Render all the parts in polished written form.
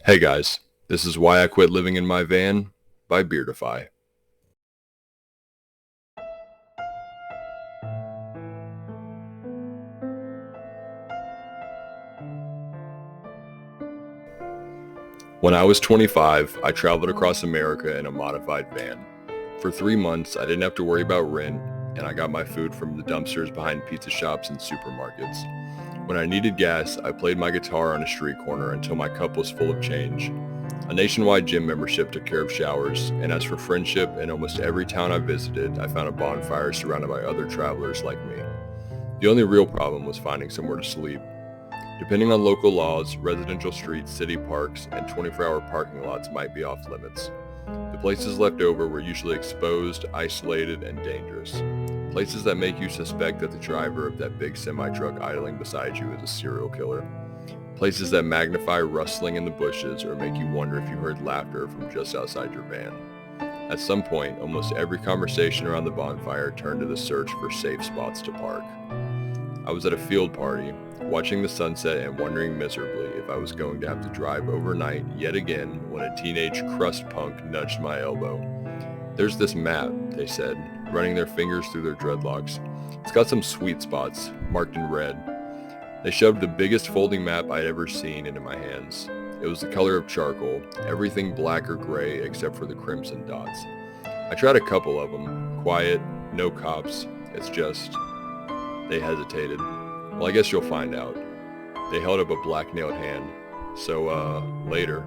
Hey guys, this is Why I Quit Living in My Van by Beardify. When I was 25, I traveled across America in a modified van. For 3 months, I didn't have to worry about rent, and I got my food from the dumpsters behind pizza shops and supermarkets. When I needed gas, I played my guitar on a street corner until my cup was full of change. A nationwide gym membership took care of showers, and as for friendship, in almost every town I visited, I found a bonfire surrounded by other travelers like me. The only real problem was finding somewhere to sleep. Depending on local laws, residential streets, city parks, and 24-hour parking lots might be off limits. The places left over were usually exposed, isolated, and dangerous. Places that make you suspect that the driver of that big semi-truck idling beside you is a serial killer. Places that magnify rustling in the bushes or make you wonder if you heard laughter from just outside your van. At some point, almost every conversation around the bonfire turned to the search for safe spots to park. I was at a field party, watching the sunset and wondering miserably if I was going to have to drive overnight yet again when a teenage crust punk nudged my elbow. "There's this map," they said, running their fingers through their dreadlocks. "It's got some sweet spots, marked in red." They shoved the biggest folding map I'd ever seen into my hands. It was the color of charcoal, everything black or gray except for the crimson dots. I tried a couple of them. Quiet, no cops, it's just... They hesitated. "Well, I guess you'll find out." They held up a black-nailed hand. Later.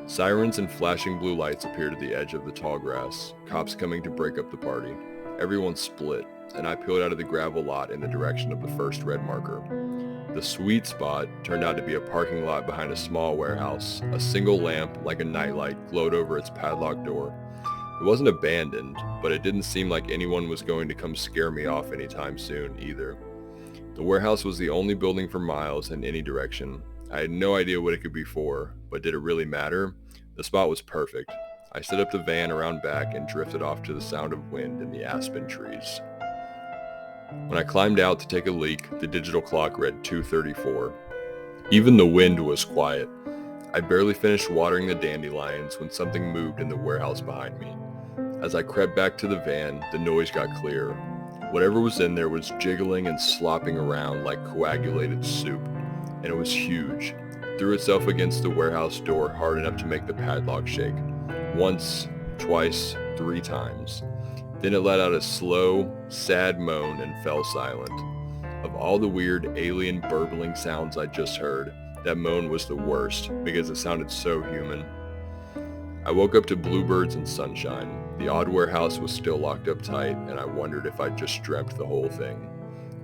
Sirens and flashing blue lights appeared at the edge of the tall grass, cops coming to break up the party. Everyone split, and I peeled out of the gravel lot in the direction of the first red marker. The sweet spot turned out to be a parking lot behind a small warehouse. A single lamp, like a nightlight, glowed over its padlocked door. It wasn't abandoned, but it didn't seem like anyone was going to come scare me off anytime soon either. The warehouse was the only building for miles in any direction. I had no idea what it could be for, but did it really matter? The spot was perfect. I set up the van around back and drifted off to the sound of wind in the aspen trees. When I climbed out to take a leak, the digital clock read 2:34. Even the wind was quiet. I barely finished watering the dandelions when something moved in the warehouse behind me. As I crept back to the van, the noise got clearer. Whatever was in there was jiggling and slopping around like coagulated soup, and it was huge. It threw itself against the warehouse door hard enough to make the padlock shake. Once, twice, 3 times. Then it let out a slow, sad moan and fell silent. Of all the weird alien burbling sounds I just heard, that moan was the worst because it sounded so human. I woke up to bluebirds and sunshine. The odd warehouse was still locked up tight, and I wondered if I'd just dreamt the whole thing.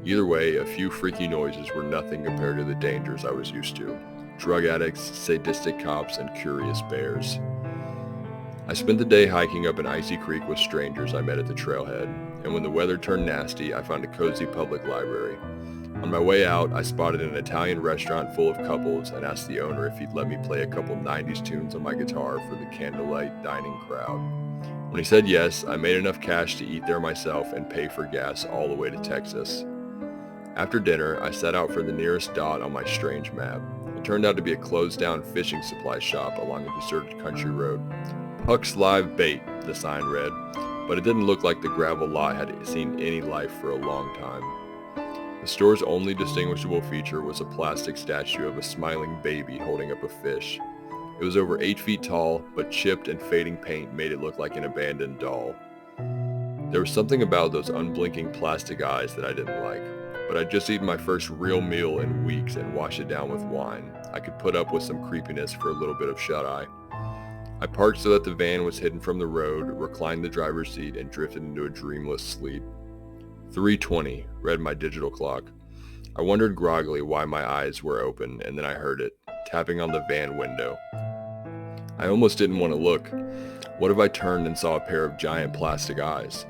Either way, a few freaky noises were nothing compared to the dangers I was used to. Drug addicts, sadistic cops, and curious bears. I spent the day hiking up an icy creek with strangers I met at the trailhead, and when the weather turned nasty, I found a cozy public library. On my way out, I spotted an Italian restaurant full of couples and asked the owner if he'd let me play a couple 90s tunes on my guitar for the candlelight dining crowd. When he said yes, I made enough cash to eat there myself and pay for gas all the way to Texas. After dinner, I set out for the nearest dot on my strange map. It turned out to be a closed-down fishing supply shop along a deserted country road. "Puck's Live Bait," the sign read, but it didn't look like the gravel lot had seen any life for a long time. The store's only distinguishable feature was a plastic statue of a smiling baby holding up a fish. It was over 8 feet tall, but chipped and fading paint made it look like an abandoned doll. There was something about those unblinking plastic eyes that I didn't like, but I'd just eaten my first real meal in weeks and washed it down with wine. I could put up with some creepiness for a little bit of shut-eye. I parked so that the van was hidden from the road, reclined the driver's seat, and drifted into a dreamless sleep. 3:20, read my digital clock. I wondered groggily why my eyes were open, and then I heard it, tapping on the van window. I almost didn't want to look. What if I turned and saw a pair of giant plastic eyes?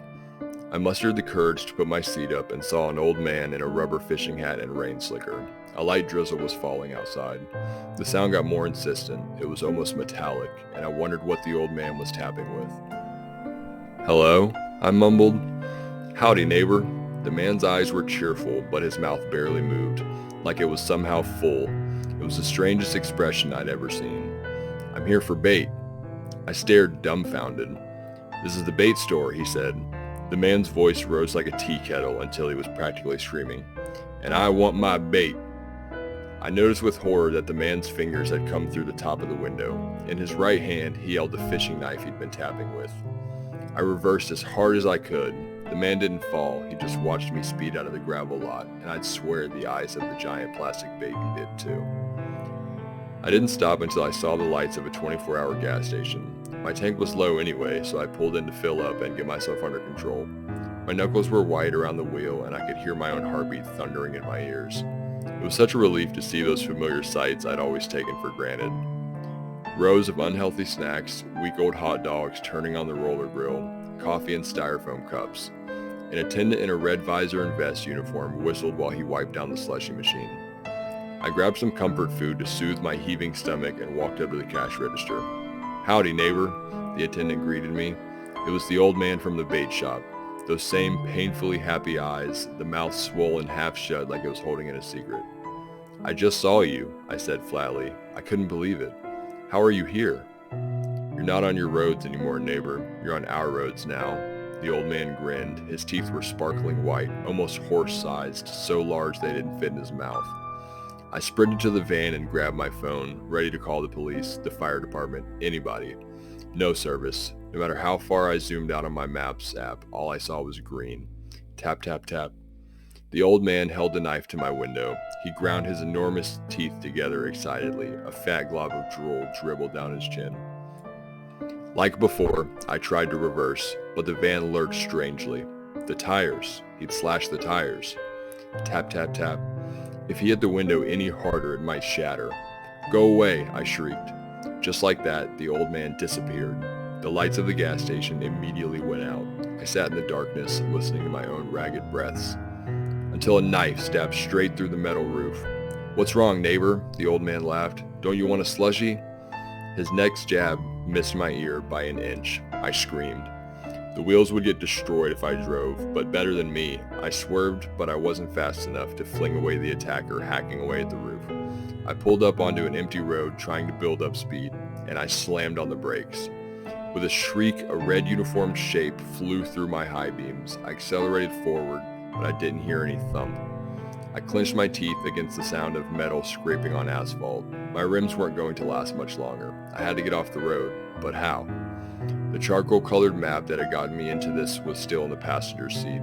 I mustered the courage to put my seat up and saw an old man in a rubber fishing hat and rain slicker. A light drizzle was falling outside. The sound got more insistent. It was almost metallic, and I wondered what the old man was tapping with. "Hello?" I mumbled. "Howdy, neighbor." The man's eyes were cheerful, but his mouth barely moved, like it was somehow full. It was the strangest expression I'd ever seen. I'm here for bait. I stared dumbfounded. This is the bait store, he said. The man's voice rose like a tea kettle until he was practically screaming. And I want my bait. I noticed with horror that the man's fingers had come through the top of the window. In his right hand, he held the fishing knife he'd been tapping with. I reversed as hard as I could. The man didn't fall, he just watched me speed out of the gravel lot, and I'd swear the eyes of the giant plastic baby did too. I didn't stop until I saw the lights of a 24-hour gas station. My tank was low anyway, so I pulled in to fill up and get myself under control. My knuckles were white around the wheel, and I could hear my own heartbeat thundering in my ears. It was such a relief to see those familiar sights I'd always taken for granted. Rows of unhealthy snacks, week-old hot dogs turning on the roller grill, coffee in styrofoam cups. An attendant in a red visor and vest uniform whistled while he wiped down the slushy machine. I grabbed some comfort food to soothe my heaving stomach and walked up to the cash register. Howdy, neighbor, the attendant greeted me. It was the old man from the bait shop. Those same painfully happy eyes, the mouth swollen half shut like it was holding in a secret. I just saw you, I said flatly. I couldn't believe it. How are you here? You're not on your roads anymore, neighbor. You're on our roads now. The old man grinned. His teeth were sparkling white, almost horse-sized, so large they didn't fit in his mouth. I sprinted to the van and grabbed my phone, ready to call the police, the fire department, anybody. No service. No matter how far I zoomed out on my Maps app, all I saw was green. Tap, tap, tap. The old man held the knife to my window. He ground his enormous teeth together excitedly. A fat glob of drool dribbled down his chin. Like before, I tried to reverse, but the van lurched strangely. The tires. He'd slashed the tires. Tap, tap, tap. If he hit the window any harder, it might shatter. Go away, I shrieked. Just like that, the old man disappeared. The lights of the gas station immediately went out. I sat in the darkness, listening to my own ragged breaths, until a knife stabbed straight through the metal roof. What's wrong, neighbor? The old man laughed. Don't you want a slushie? His next jab missed my ear by an inch. I screamed. The wheels would get destroyed if I drove, but better than me. I swerved, but I wasn't fast enough to fling away the attacker hacking away at the roof. I pulled up onto an empty road trying to build up speed, and I slammed on the brakes. With a shriek, a red uniformed shape flew through my high beams. I accelerated forward, but I didn't hear any thump. I clenched my teeth against the sound of metal scraping on asphalt. My rims weren't going to last much longer. I had to get off the road, but how? The charcoal-colored map that had gotten me into this was still in the passenger seat.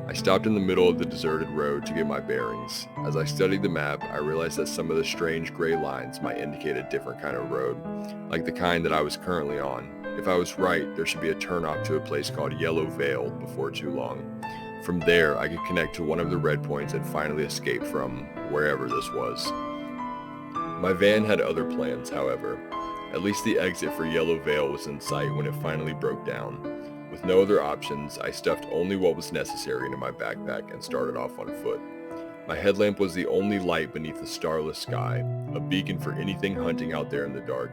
I stopped in the middle of the deserted road to get my bearings. As I studied the map, I realized that some of the strange gray lines might indicate a different kind of road, like the kind that I was currently on. If I was right, there should be a turnoff to a place called Yellow Vale before too long. From there, I could connect to one of the red points and finally escape from wherever this was. My van had other plans, however. At least the exit for Yellow Vale was in sight when it finally broke down. With no other options, I stuffed only what was necessary into my backpack and started off on foot. My headlamp was the only light beneath the starless sky, a beacon for anything hunting out there in the dark.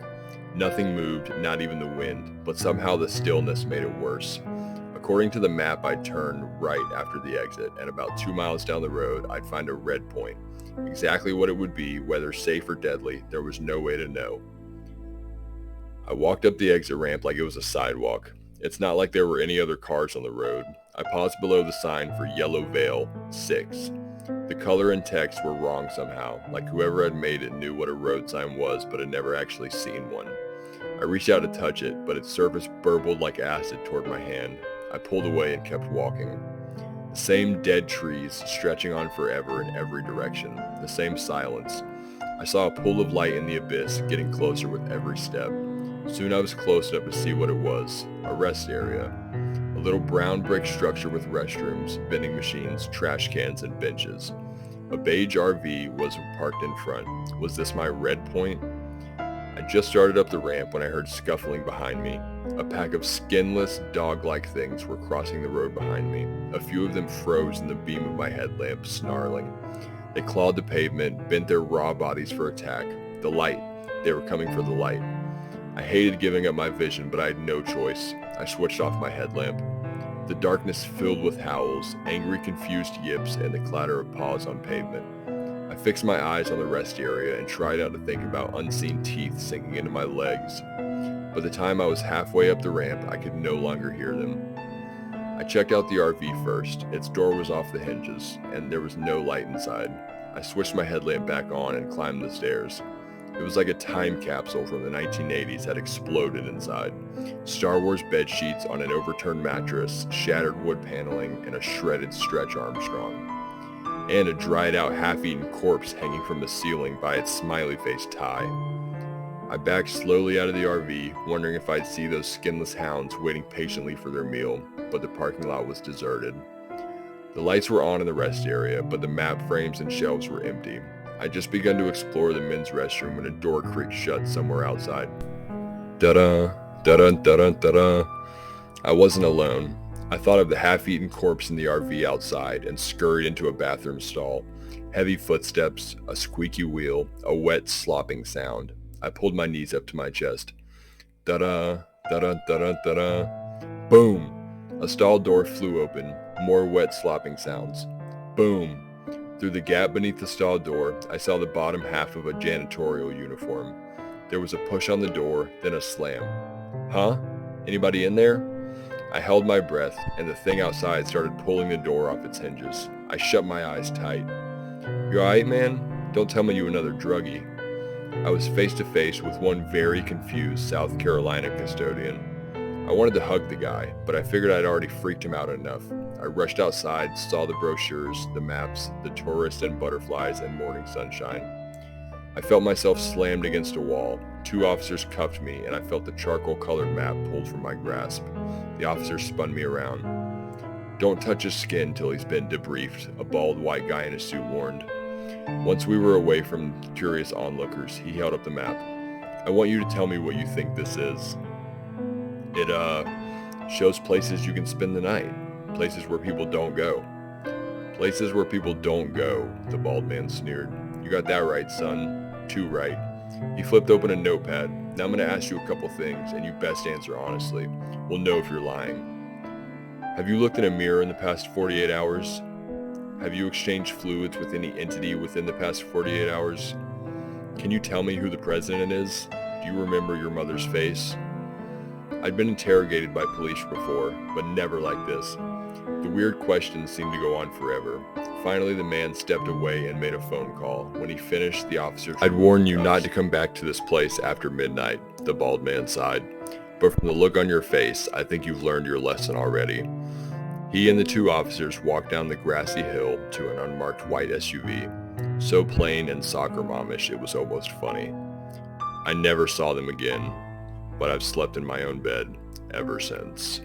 Nothing moved, not even the wind, but somehow the stillness made it worse. According to the map, I'd turn right after the exit, and about 2 miles down the road, I'd find a red point. Exactly what it would be, whether safe or deadly, there was no way to know. I walked up the exit ramp like it was a sidewalk. It's not like there were any other cars on the road. I paused below the sign for Yellow Vale 6. The color and text were wrong somehow, like whoever had made it knew what a road sign was but had never actually seen one. I reached out to touch it, but its surface burbled like acid toward my hand. I pulled away and kept walking. The same dead trees stretching on forever in every direction. The same silence. I saw a pool of light in the abyss, getting closer with every step. Soon I was close enough to see what it was. A rest area. A little brown brick structure with restrooms, vending machines, trash cans, and benches. A beige RV was parked in front. Was this my red point? I just started up the ramp when I heard scuffling behind me. A pack of skinless, dog-like things were crossing the road behind me. A few of them froze in the beam of my headlamp, snarling. They clawed the pavement, bent their raw bodies for attack. The light. They were coming for the light. I hated giving up my vision, but I had no choice. I switched off my headlamp. The darkness filled with howls, angry, confused yips, and the clatter of paws on pavement. I fixed my eyes on the rest area and tried not to think about unseen teeth sinking into my legs. By the time I was halfway up the ramp, I could no longer hear them. I checked out the RV first. Its door was off the hinges, and there was no light inside. I switched my headlamp back on and climbed the stairs. It was like a time capsule from the 1980s had exploded inside. Star Wars bed sheets on an overturned mattress, shattered wood paneling, and a shredded Stretch Armstrong. And a dried out half-eaten corpse hanging from the ceiling by its smiley face tie. I backed slowly out of the RV, wondering if I'd see those skinless hounds waiting patiently for their meal, but the parking lot was deserted. The lights were on in the rest area, but the map frames and shelves were empty. I'd just begun to explore the men's restroom when a door creaked shut somewhere outside. Da-da, da-da, da-da, da-da. I wasn't alone. I thought of the half-eaten corpse in the RV outside and scurried into a bathroom stall. Heavy footsteps, a squeaky wheel, a wet, slopping sound. I pulled my knees up to my chest. Da-da, da-da, da-da, da-da. Boom! A stall door flew open. More wet, slopping sounds. Boom! Through the gap beneath the stall door, I saw the bottom half of a janitorial uniform. There was a push on the door, then a slam. Huh? Anybody in there? I held my breath, and the thing outside started pulling the door off its hinges. I shut my eyes tight. You alright, man? Don't tell me you another druggie. I was face to face with one very confused South Carolina custodian. I wanted to hug the guy, but I figured I'd already freaked him out enough. I rushed outside, saw the brochures, the maps, the tourists and butterflies and morning sunshine. I felt myself slammed against a wall. 2 officers cuffed me, and I felt the charcoal-colored map pulled from my grasp. The officer spun me around. Don't touch his skin till he's been debriefed, a bald white guy in a suit warned. Once we were away from curious onlookers, he held up the map. I want you to tell me what you think this is. It, shows places you can spend the night. Places where people don't go. Places where people don't go, the bald man sneered. You got that right, son. 2 right. He flipped open a notepad. Now I'm going to ask you a couple things, and you best answer honestly. We'll know if you're lying. Have you looked in a mirror in the past 48 hours? Have you exchanged fluids with any entity within the past 48 hours? Can you tell me who the president is? Do you remember your mother's face? I'd been interrogated by police before, but never like this. The weird questions seemed to go on forever. Finally, the man stepped away and made a phone call. When he finished, the officer... I'd warn you not to come back to this place after midnight, the bald man sighed. But from the look on your face, I think you've learned your lesson already. He and the 2 officers walked down the grassy hill to an unmarked white SUV. So plain and soccer momish it was almost funny. I never saw them again, but I've slept in my own bed ever since.